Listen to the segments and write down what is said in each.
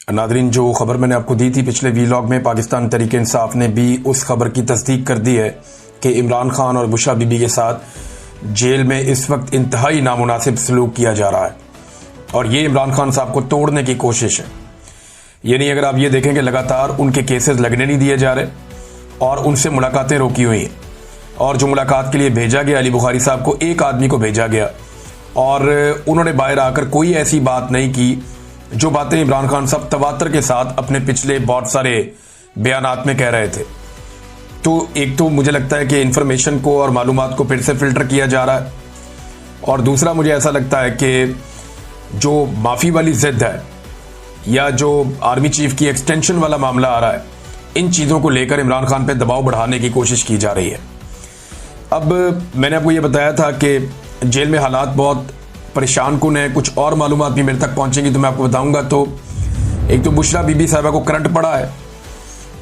Nadreen, जो खबर मैंने आपको दी थी पिछले वीलॉग में, पाकिस्तान तहरीक इंसाफ ने भी उस खबर की तस्दीक कर दी है कि इमरान खान और बुशरा बीबी के साथ जेल में इस वक्त इंतहाई नामुनासिब सलूक किया जा रहा है और ये इमरान खान साहब को तोड़ने की कोशिश है। यानी अगर आप ये देखें कि लगातार उनके केसेस लगने नहीं दिए जा रहे और उनसे मुलाकातें रोकी हुई हैं, और जो मुलाकात के लिए भेजा गया अली बुखारी साहब को, एक आदमी को भेजा गया और उन्होंने बाहर आकर कोई ऐसी बात नहीं की जो बातें इमरान खान साहब तवातर के साथ अपने पिछले बहुत सारे बयानात में कह रहे थे। तो एक तो मुझे लगता है कि इंफॉर्मेशन को और मालूमात को फिर से फिल्टर किया जा रहा है, और दूसरा मुझे ऐसा लगता है कि जो माफ़ी वाली जिद है या जो आर्मी चीफ की एक्सटेंशन वाला मामला आ रहा है, इन चीज़ों को लेकर इमरान खान पे दबाव बढ़ाने की कोशिश की जा रही है। अब मैंने आपको ये बताया था कि जेल में हालात बहुत परेशान कुन है, कुछ और मालूमात भी मेरे तक पहुंचेंगी तो मैं आपको बताऊंगा। तो एक तो बुशरा बीबी साहिबा को करंट पड़ा है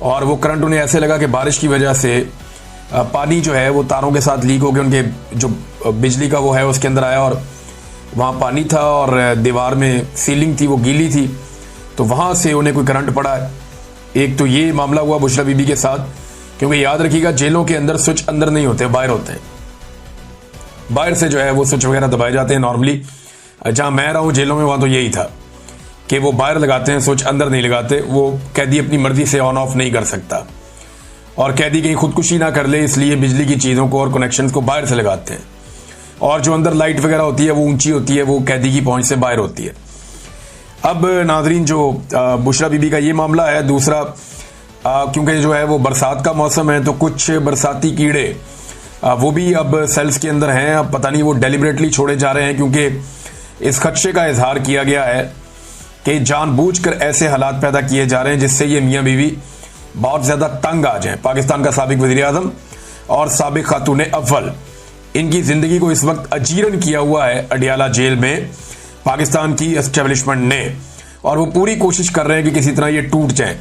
और वो करंट उन्हें ऐसे लगा कि बारिश की वजह से पानी जो है वो तारों के साथ लीक हो गया, उनके जो बिजली का वो है उसके अंदर आया और वहाँ पानी था और दीवार में सीलिंग थी वो गीली थी, तो वहाँ से उन्हें कोई करंट पड़ा है। एक तो ये मामला हुआ बुशरा बीबी के साथ, क्योंकि याद रखिएगा जेलों के अंदर स्विच अंदर नहीं होते, बाहर होते हैं। बाहर से जो है वो स्विच वगैरह दबाए जाते हैं। नॉर्मली जहाँ मैं रहा हूँ जेलों में, वहाँ तो यही था कि वो बाहर लगाते हैं स्विच, अंदर नहीं लगाते। वो कैदी अपनी मर्जी से ऑन ऑफ नहीं कर सकता और कैदी कहीं खुदकुशी ना कर ले, इसलिए बिजली की चीज़ों को और कनेक्शंस को बाहर से लगाते हैं। और जो अंदर लाइट वगैरह होती है वो ऊंची होती है, वो कैदी की पहुंच से बाहर होती है। अब नाजरीन, जो बुशरा बीबी का ये मामला है, दूसरा क्योंकि जो है वो बरसात का मौसम है तो कुछ बरसाती कीड़े वो भी अब सेल्स के अंदर हैं। अब पता नहीं वो डेलिबरेटली छोड़े जा रहे हैं, क्योंकि इस खदशे का इजहार किया गया है कि जानबूझकर ऐसे हालात पैदा किए जा रहे हैं जिससे ये मियाँ बीवी बहुत ज़्यादा तंग आ जाएं। पाकिस्तान का साबिक वज़ीर आज़म और साबिक खातून अव्वल, इनकी ज़िंदगी को इस वक्त अजीरन किया हुआ है अडियाला जेल में पाकिस्तान की एस्टेब्लिशमेंट ने, और वो पूरी कोशिश कर रहे हैं कि किसी तरह ये टूट जाए।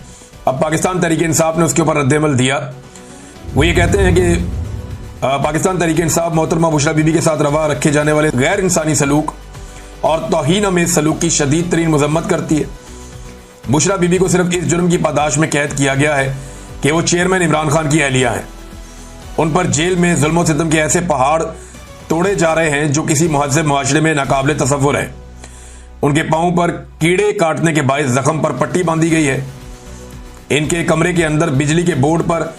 अब पाकिस्तान तहरीक इंसाफ ने उसके ऊपर रद्देमल दिया। वो ये कहते हैं कि पाकिस्तान तहरीक इंसाफ मोहतरमा बुशरा बीबी के साथ रवा रखे जाने वाले गैर इंसानी सलूक और तौहीन अमेज़ सलूक की शदीद तरीन मजम्मत करती है। बुशरा बीबी को सिर्फ इस जुर्म की पादाश में कैद किया गया है कि वो चेयरमैन इमरान खान की अहलिया हैं। उन पर जेल में जुल्म और सितम के ऐसे पहाड़ तोड़े जा रहे हैं जो किसी महज़्ज़ब मुआशरे में नाकाबिले तसव्वुर है। उनके पाँव पर कीड़े काटने के बायस जख्म पर पट्टी बांधी गई है। इनके कमरे के अंदर बिजली के बोर्ड पर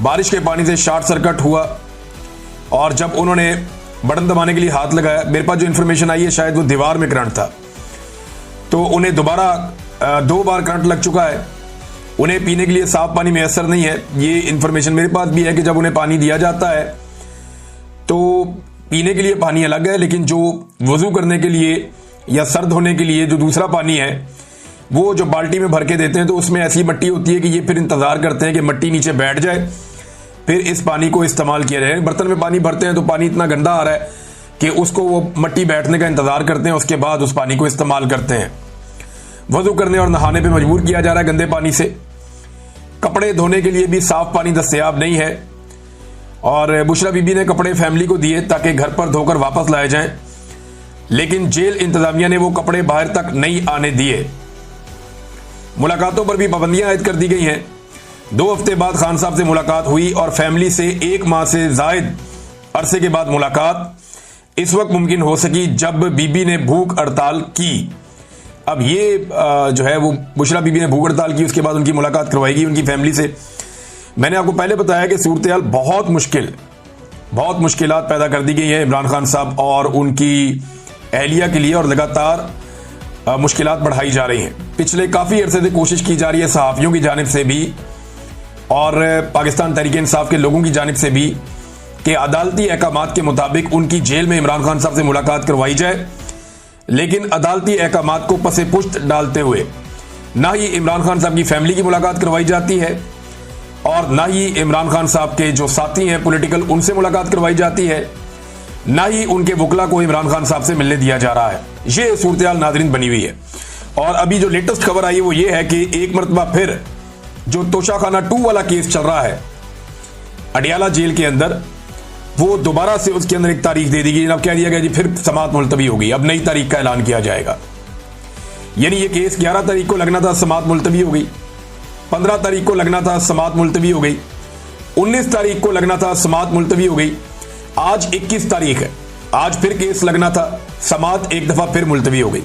बारिश के पानी से शॉर्ट सर्किट हुआ और जब उन्होंने बटन दबाने के लिए हाथ लगाया, मेरे पास जो इन्फॉर्मेशन आई है शायद वो दीवार में करंट था, तो उन्हें दोबारा 2 बार करंट लग चुका है। उन्हें पीने के लिए साफ पानी मैसर नहीं है। ये इन्फॉर्मेशन मेरे पास भी है कि जब उन्हें पानी दिया जाता है तो पीने के लिए पानी अलग है, लेकिन जो वजू करने के लिए या सर्द होने के लिए जो दूसरा पानी है वो जो बाल्टी में भर के देते हैं, तो उसमें ऐसी मट्टी होती है कि ये फिर इंतजार करते हैं कि मट्टी नीचे बैठ जाए, फिर इस पानी को इस्तेमाल किया जाए। बर्तन में पानी भरते हैं तो पानी इतना गंदा आ रहा है कि उसको वो मट्टी बैठने का इंतजार करते हैं, उसके बाद उस पानी को इस्तेमाल करते हैं। वजू करने और नहाने पे मजबूर किया जा रहा है गंदे पानी से। कपड़े धोने के लिए भी साफ पानी दस्तयाब नहीं है और बुशरा बीबी ने कपड़े फैमिली को दिए ताकि घर पर धोकर वापस लाए जाएं, लेकिन जेल इंतजामिया ने वो कपड़े बाहर तक नहीं आने दिए। मुलाकातों पर भी पाबंदियां आयद कर दी गई हैं। 2 हफ्ते बाद खान साहब से मुलाकात हुई और फैमिली से 1 माह से जायद अरसे के बाद मुलाकात इस वक्त मुमकिन हो सकी जब बीबी ने भूख हड़ताल की। अब ये जो है वो बुशरा बीबी ने भूख हड़ताल की, उसके बाद उनकी मुलाकात करवाएगी उनकी फैमिली से। मैंने आपको पहले बताया कि सूरत हाल बहुत मुश्किलात पैदा कर दी गई है इमरान खान साहब और उनकी अहलिया के लिए, और लगातार मुश्किलात बढ़ाई जा रही हैं। पिछले काफ़ी अरसे से कोशिश की जा रही है सहाफ़ियों की जानिब से भी और पाकिस्तान तहरीक इंसाफ के लोगों की जानिब से भी कि अदालती अहकामात के मुताबिक उनकी जेल में इमरान खान साहब से मुलाकात करवाई जाए, लेकिन अदालती अहकामात को पसे पुश्त डालते हुए ना ही इमरान खान साहब की फैमिली की मुलाकात करवाई जाती है और ना ही इमरान खान साहब के जो साथी हैं पॉलिटिकल, उनसे मुलाकात करवाई जाती है, ना ही उनके वकला को इमरान खान साहब से मिलने दिया जा रहा है। ये सूरत हाल नाज़रीन बनी हुई है। और अभी जो लेटेस्ट खबर आई है वो ये है कि एक मरतबा फिर जो तोशाखाना 2 वाला केस चल रहा है अडियाला जेल के अंदर, वो दोबारा से उसके अंदर एक तारीख दे दी गई। अब कह दिया गया जी फिर समाअत मुलतवी होगी, अब नई तारीख का ऐलान किया जाएगा। यानी ये केस 11 तारीख को लगना था, समाअत मुलतवी हो गई। 15 तारीख को लगना था, समाअत मुलतवी हो गई। 19 तारीख को लगना था, समाअत मुलतवी हो गई। आज 21 तारीख है, आज फिर केस लगना था, समाअत एक दफा फिर मुलतवी हो गई।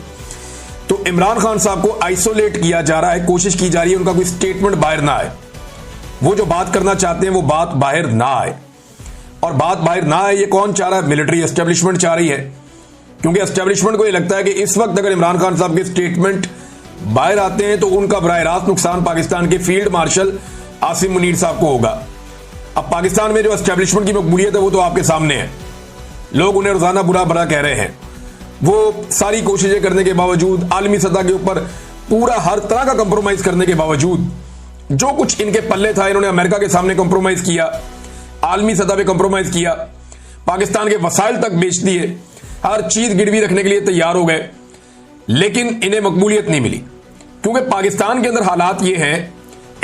तो इमरान खान साहब को आइसोलेट किया जा रहा है, कोशिश की जा रही है उनका कोई स्टेटमेंट बाहर ना आए, वो जो बात करना चाहते हैं वो बात बाहर ना आए। और बात बाहर ना आए ये कौन चाह रहा है? मिलिट्री एस्टेब्लिशमेंट चाह रही है, क्योंकि एस्टेब्लिशमेंट को ये लगता है कि इस वक्त अगर इमरान खान साहब के स्टेटमेंट बाहर आते हैं तो उनका बराह रास्त नुकसान पाकिस्तान के फील्ड मार्शल आसिम मुनीर साहब को होगा। अब पाकिस्तान में जो एस्टेब्लिशमेंट की मकबूलियत है वो तो आपके सामने है, लोग उन्हें रोजाना बुरा भला कह रहे हैं। वो सारी कोशिशें करने के बावजूद, आलमी सतह के ऊपर पूरा हर तरह का कंप्रोमाइज करने के बावजूद, जो कुछ इनके पल्ले था इन्होंने अमेरिका के सामने कंप्रोमाइज किया, आलमी सतह पे कंप्रोमाइज किया, पाकिस्तान के वसाइल तक बेच दिए, हर चीज गिरवी रखने के लिए तैयार हो गए, लेकिन इन्हें मकबूलियत नहीं मिली। क्योंकि पाकिस्तान के अंदर हालात ये हैं,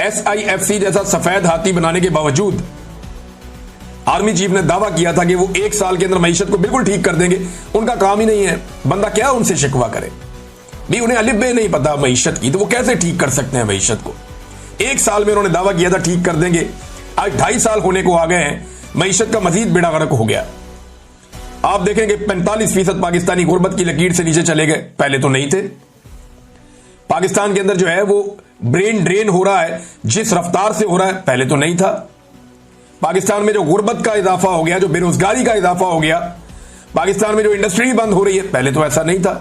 SIFC जैसा सफेद हाथी बनाने के बावजूद आर्मी चीफ ने दावा किया था कि वो 1 साल के अंदर मईशत को बिल्कुल ठीक कर देंगे। उनका काम ही नहीं है, बंदा क्या उनसे शिकवा करे भी, उन्हें अलिफ बे नहीं पता मईशत की, तो वो कैसे ठीक कर सकते हैं मईशत को? 1 साल में उन्होंने दावा किया था ठीक कर देंगे, आज 2.5 साल होने को आ गए हैं, मईशत का मजीद बेड़ा गर्क हो गया। आप देखेंगे 45% पाकिस्तानी गुर्बत की लकीर से नीचे चले गए, पहले तो नहीं थे। पाकिस्तान के अंदर जो है वो ब्रेन ड्रेन हो रहा है, जिस रफ्तार से हो रहा है पहले तो नहीं था। पाकिस्तान में जो गुर्बत का इजाफा हो गया, जो बेरोजगारी का इजाफा हो गया, पाकिस्तान में जो इंडस्ट्री बंद हो रही है, पहले तो ऐसा नहीं था।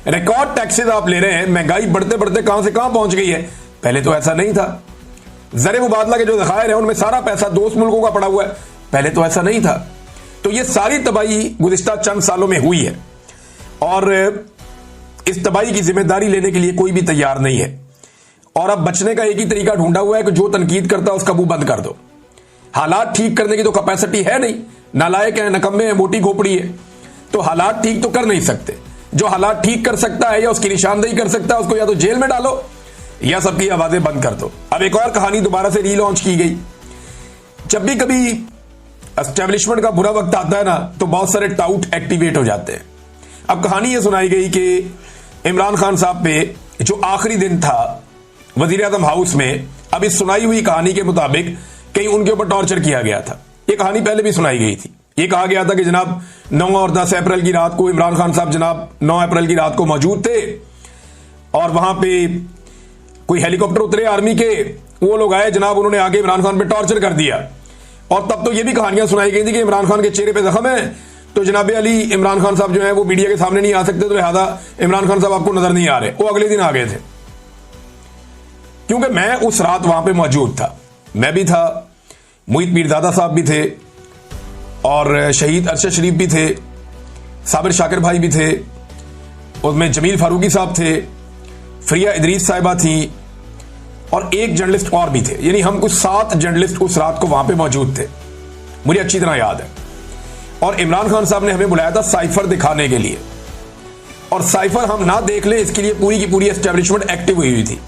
रिकॉर्ड टैक्सेस आप ले रहे हैं, महंगाई बढ़ते बढ़ते कहां से कहां पहुंच गई है, पहले तो ऐसा नहीं था। ज़र मुबादला के जो ज़खायर है उनमें सारा पैसा दोस्त मुल्कों का पड़ा हुआ है, पहले तो ऐसा नहीं था। तो ये सारी तबाही गुज़िश्ता चंद सालों में हुई है और इस तबाही की जिम्मेदारी लेने के लिए कोई भी तैयार नहीं है। और अब बचने का एक ही तरीका ढूंढा हुआ है कि जो तनकीद करता है उसका मुंह बंद कर दो। हालात ठीक करने की तो कैपेसिटी है नहीं, नालायक है, नकम्मे है, मोटी खोपड़ी है, तो हालात ठीक तो कर नहीं सकते। जो हालात ठीक कर सकता है या उसकी निशानदेही कर सकता है उसको या तो जेल में डालो या सबकी आवाजें बंद कर दो। अब एक और कहानी दोबारा से रीलॉन्च की गई। जब भी कभी एस्टेब्लिशमेंट का बुरा वक्त आता है ना तो बहुत सारे टाउट एक्टिवेट हो जाते हैं। अब कहानी यह सुनाई गई कि इमरान खान साहब पे जो आखिरी दिन था वजीर आजम हाउस में, अब इस सुनाई हुई कहानी के मुताबिक कहीं उनके ऊपर टॉर्चर किया गया था। यह कहानी पहले भी सुनाई गई थी। यह कहा गया था कि जनाब 9 और 10 अप्रैल की रात को इमरान खान साहब जनाब 9 अप्रैल की रात को मौजूद थे और वहां पे कोई हेलीकॉप्टर उतरे आर्मी के, वो लोग आए जनाब, उन्होंने आगे इमरान खान पे टॉर्चर कर दिया। और तब तो ये भी कहानियां सुनाई गई थी कि इमरान खान के चेहरे पे जख्म है, तो जनाब अली इमरान खान साहब जो है वो मीडिया के सामने नहीं आ सकते, तो लिहाजा इमरान खान साहब आपको नजर नहीं आ रहे। वो अगले दिन आ गए थे। क्योंकि मैं उस रात वहां पे मौजूद था, मैं भी था, मुईद पीरजादा साहब भी थे और शहीद अरशद शरीफ भी थे, साबिर शाकिर भाई भी थे, उसमें जमील फारूकी साहब थे, फरिया इदरीस साहिबा थी और एक जर्नलिस्ट और भी थे। यानी हम कुछ 7 जर्नलिस्ट उस रात को वहां पे मौजूद थे, मुझे अच्छी तरह याद है। और इमरान खान साहब ने हमें बुलाया था साइफर दिखाने के लिए, और साइफर हम ना देख ले इसके लिए पूरी की पूरी एस्टेब्लिशमेंट एक्टिव हुई थी।